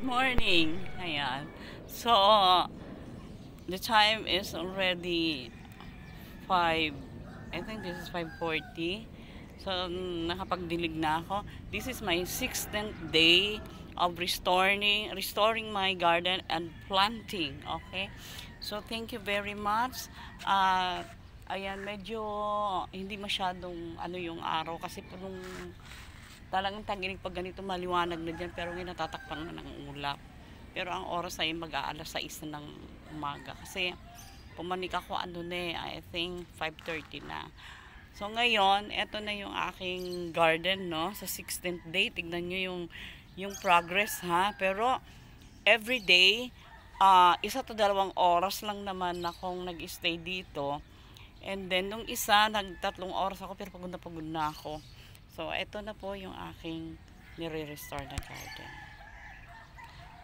Morning. Ayan. So, the time is already 5. I think this is 5:40. So, nakapagdilig na ako. This is my 16th day of restoring my garden and planting. Okay? So, thank you very much. Ayan, medyo hindi masyadong yung araw kasi po nung talagang tangginig pag ganito maliwanag na dyan, pero ngayon natatakpan na ng ulap. Pero ang oras ay mag-aalas 6 na ng umaga kasi pumanik ako I think 5:30 na. So ngayon, eto na yung aking garden, no, sa 16th day. Tignan nyo yung progress, ha. Pero every day, 1 to 2 oras lang naman akong nag-stay dito. And then nung isa, nag 3 oras ako, pero pagod na ako. So, ito na po yung aking nire-restore na garden.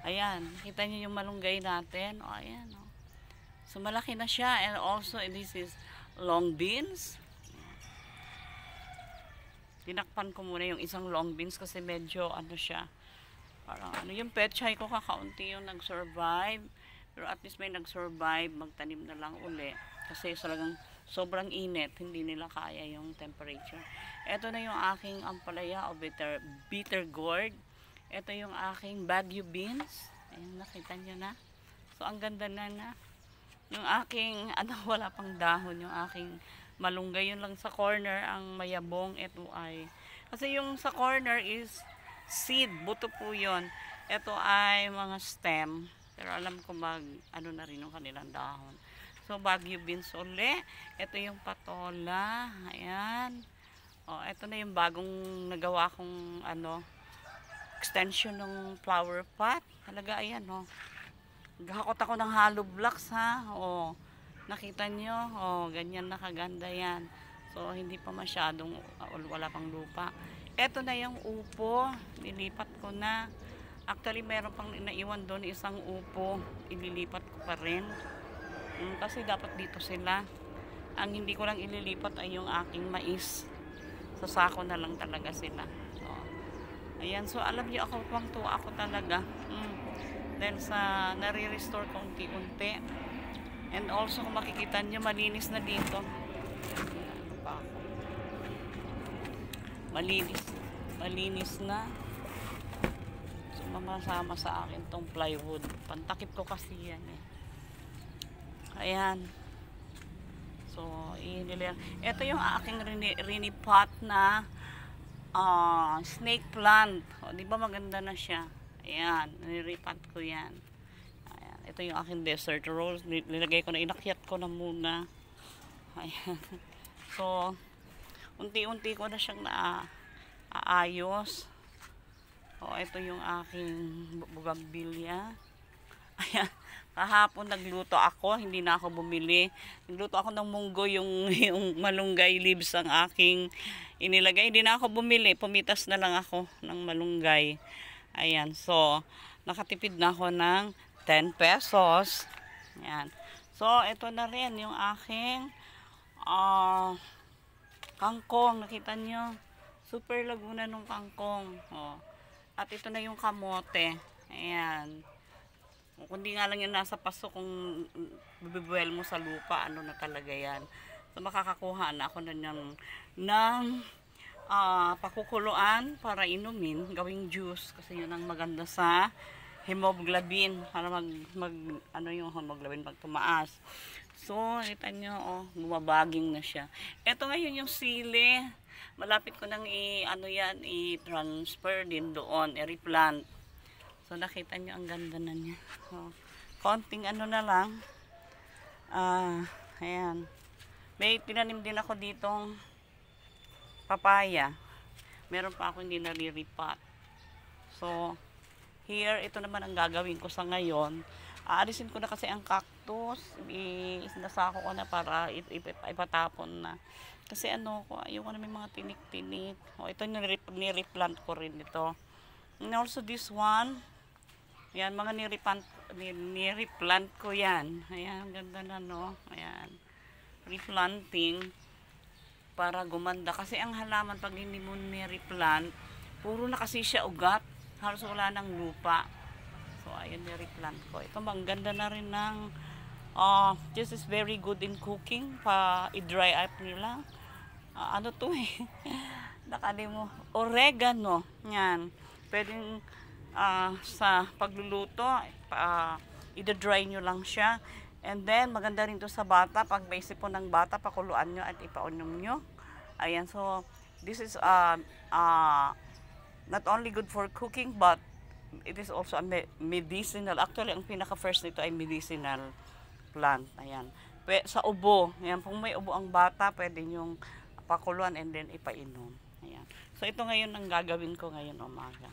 Ayan, nakita niyo yung malunggay natin. O, ayan, o. So, malaki na siya. And also, this is long beans. Tinakpan ko muna yung isang long beans kasi medyo, siya. Parang, yung pechay ko kakaunti yung nag-survive. Pero at least may nag-survive, magtanim na lang uli. Kasi talagang sobrang init, hindi nila kaya yung temperature. Ito na yung aking ampalaya o bitter gourd. Ito yung aking Baguio beans. Ayan, nakita nyo na. So, ang ganda na. Yung aking, wala pang dahon, yung aking malunggay, yun lang sa corner, ang mayabong. Ito ay, kasi yung sa corner is seed, buto po yun. Ito ay mga stem. Pero alam ko na rin yung kanilang dahon. So, Baguio beans uli. Ito yung patola. Ayan. O, ito na yung bagong nagawa kong, extension ng flower pot. Talaga, ayan, o. Gahakot ako ng hollow blocks, ha. O, nakita nyo? O, ganyan nakaganda yan. So, hindi pa masyadong, wala pang lupa. Ito na yung upo. Nilipat ko na. Actually, meron pang naiwan doon isang upo. Ililipat ko pa rin. Kasi dapat dito sila. Ang hindi ko lang ililipat ay yung aking mais. Sa sako na lang talaga sila. So, ayan. So, alam niyo ako, tuwang-tuwa ako talaga. Dahil sa nare-restore ko unti-unti. And also, kung makikita niyo, malinis na dito. Ano pa ako? Malinis na. So, mamasama sa akin tong plywood. Pantakip ko kasi yan eh. Ayan. So, ito yung aking rini pot na snake plant. O, di ba maganda na siya? Ayan, niripot ko yan. Ayan, ito yung aking desert rose. Nilagay ko na, inakyat ko na muna. Ayan. So, unti-unti ko na siyang naayos. O, ito yung aking bougainvillea. Ayan. Kahapon nagluto ako, hindi na ako bumili. Nagluto ako ng munggo, yung malunggay leaves ang aking inilagay. Hindi na ako bumili, pumitas na lang ako ng malunggay. Ayan, so nakatipid na ako ng 10 pesos. Ayan. So, ito na rin yung aking kangkong. Nakita nyo? Super laguna nung kangkong. Oh. At ito na yung kamote. Ayan. Kundi nga lang yung nasa paso kung bibibuel mo sa lupa, na talaga yan. So, makakakuha na ako ng pakukuluan para inumin, gawing juice. Kasi yun ang maganda sa hemoglobin. Para yung hemoglobin pag tumaas. So, kita nyo, bumabaging na siya. Ito ngayon yung sili. Malapit ko nang i-transfer din doon, i-replant. So, nakita nyo, ang ganda na niya. So, konting na lang. Ayan. May tinanim din ako ditong papaya. Meron pa ako hindi naliripat. So, here, ito naman ang gagawin ko sa ngayon. Aalisin ko na kasi ang cactus. Sinasako ko na para ipatapon na. Kasi ayoko na may mga tinik-tinik. Ito nireplant ko rin ito. And also this one. Ayan, mga nireplant ko yan. Ayan, ganda na, no? Ayan. Replanting para gumanda. Kasi ang halaman, pag hindi mo nireplant, puro na kasi siya ugat. Halos wala ng lupa. So, ayan, nireplant ko. Ito, ang ganda na rin ng, this is very good in cooking. I-dry up nila. Ano to eh? Nakalimo. Oregano. Yan. Pwedeng sa pagluluto, i-dry nyo lang siya. And then, maganda rin to sa bata. Pag may sipon ng bata, pakuluan nyo at ipaunom nyo. Ayan, so, this is not only good for cooking, but it is also a medicinal. Actually, ang pinaka-first nito ay medicinal plant. Ayan. Sa ubo. Ayan, kung may ubo ang bata, pwede nyong pakuluan and then ipainom. Ayan. So, ito ngayon ang gagawin ko ngayon umaga.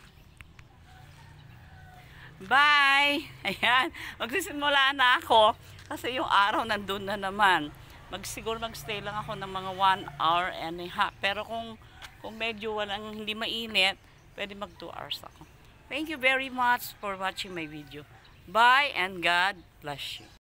Bye! Ayan. Magsisimula na ako kasi yung araw nandun na naman. Siguro magstay lang ako ng mga 1 hour and a half. Pero kung medyo hindi mainit, pwede mag 2 hours ako. Thank you very much for watching my video. Bye and God bless you.